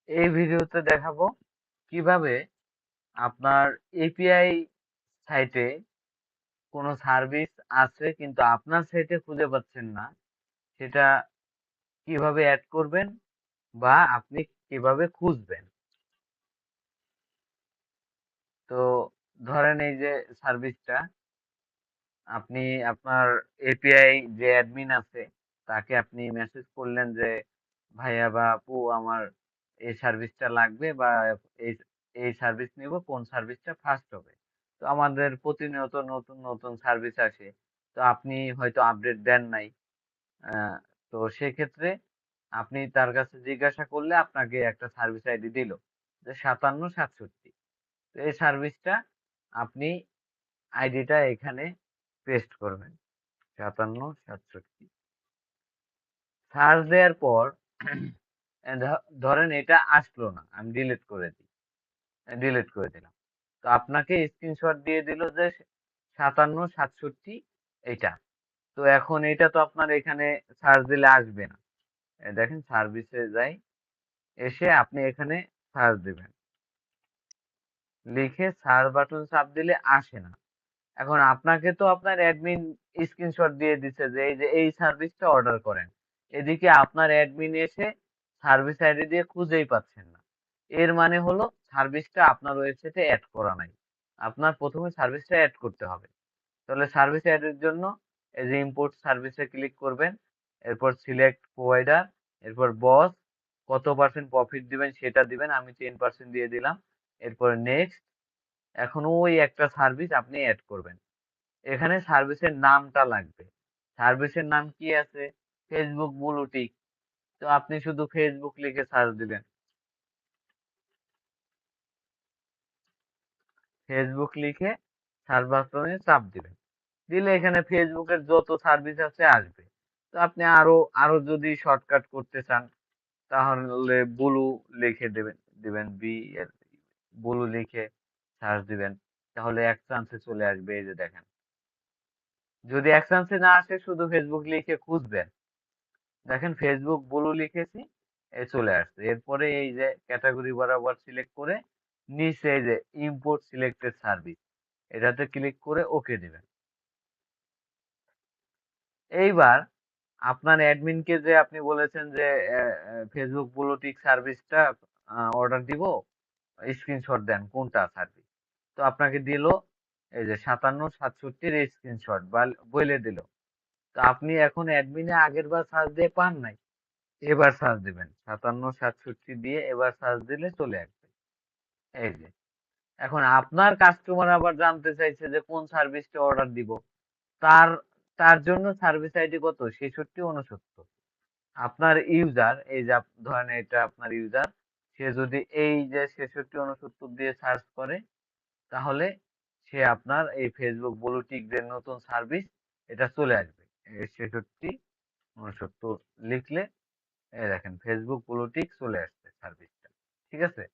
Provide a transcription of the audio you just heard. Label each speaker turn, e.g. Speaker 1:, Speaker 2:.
Speaker 1: এই ভিডিওতে দেখাবো কিভাবে আপনার এপিআই সাইটে কোনো সার্ভিস আছে কিন্তু আপনার সাইটে খুঁজে পাচ্ছেন না, সেটা কিভাবে অ্যাড করবেন বা আপনি কিভাবে খুঁজবেন। তো ধরেন এই যে সার্ভিসটা, আপনি আপনার এপিআই যে অ্যাডমিন আছে তাকে আপনি মেসেজ করলেন যে ভাইয়া বা আপু আমার এই সার্ভিসটা লাগবে বা এই এই সার্ভিস নিব, কোন সার্ভিসটা ফার্স্ট হবে। তো আমাদের প্রতিনিয়ত নতুন নতুন সার্ভিস আসে, তো আপনি হয়তো আপডেট দেন নাই। আহ, তো সেক্ষেত্রে আপনি তার কাছে জিজ্ঞাসা করলে আপনাকে একটা সার্ভিস আইডি দিল যে 5767। তো এই সার্ভিসটা আপনি আইডিটা এখানে পেস্ট করবেন, 5767। সার্চ দেওয়ার পর ধরেন এটা আসলো না, আমি ডিলিট করে দিলাম। তো আপনাকে স্ক্রিনশট দিয়ে দিল যে 5767 এইটা। তো এখন এটা তো আপনার এখানে সার্চ দিলে আসবে না। দেখেন সার্ভিসে যাই, এসে আপনি এখানে সার্চ দিবেন, লিখে সার্চ বাটন চাপ দিলে আসে না। এখন আপনাকে তো আপনার অ্যাডমিন স্ক্রিনশট দিয়ে দিচ্ছে যে এই যে এই সার্ভিসটা অর্ডার করেন, এদিকে আপনার অ্যাডমিন এসে সার্ভিস আইডি দিয়ে খুঁজেই পাচ্ছেন না। এর মানে হলো সার্ভিসটা আপনার ওয়েবসাইটে অ্যাড করা নাই। আপনার প্রথমে সার্ভিসটা অ্যাড করতে হবে। তাহলে সার্ভিস অ্যাডের জন্য এই যে ইম্পোর্ট সার্ভিসে ক্লিক করবেন, এরপর সিলেক্ট প্রোভাইডার, এরপর বস, কত পার্সেন্ট প্রফিট দিবেন সেটা দিবেন, আমি 10% দিয়ে দিলাম। এরপর নেক্সট। এখন ওই একটা সার্ভিস আপনি অ্যাড করবেন। এখানে সার্ভিসের নামটা লাগবে। সার্ভিসের নাম কি আছে? Facebook blue tick. তো আপনি শুধু ফেসবুক লিখে সার্চ দিবেন, ফেসবুক লিখে সার্চ বাটনে চাপ দিবেন। দিলে এখানে ফেসবুকের যত সার্ভিস আছে আসবে। তো আপনি আরো আরো যদি শর্টকাট করতে চান তাহলে ব্লু লিখে দিবেন ব্লু লিখে সার্চ দিবেন, তাহলে এক চান্সে চলে আসবে। এই যে দেখেন, যদি এক চান্সে না আসে শুধু ফেসবুক লিখে খুঁজবেন, দেখেন ফেসবুক ব্লু লিখেছি, চলে আসছে। এরপরে এই যে ক্যাটাগরি বরাবর সিলেক্ট করে নিচে এই যে ইম্পোর্ট সিলেক্টেড সার্ভিস, এটাতে ক্লিক করে ওকে দিবেন। এইবার আপনার অ্যাডমিনকে যে আপনি বলেছেন যে ফেসবুক ব্লুটিক সার্ভিসটা অর্ডার দিব, স্ক্রিনশট দেন কোনটা সার্ভিস। তো আপনাকে দিল এই যে 5767 স্ক্রিনশট বা বলে দিল। তো আপনি এখন অ্যাডমিনে আগের বার সার্চ দিয়ে পান নাই, এবার সার্চ দিবেন 5767 দিয়ে, এবার সার্চ দিলে চলে আসবে। এই যে এখন আপনার কাস্টমার আবার জানতে চাইছে যে কোন সার্ভিসটা অর্ডার দিব, তার তার জন্য সার্ভিস আইডি কত? 6669। আপনার ইউজার, এই যে ধরেন এটা আপনার ইউজার, সে যদি এই যে 6669 দিয়ে সার্চ করে, তাহলে সে আপনার এই ফেসবুক ব্লুটিক যে নতুন সার্ভিস, এটা চলে আসবে। 6669 লিখলে এই দেখেন ফেসবুক ব্লুটিক চলে আসছে সার্ভিসটা। ঠিক আছে?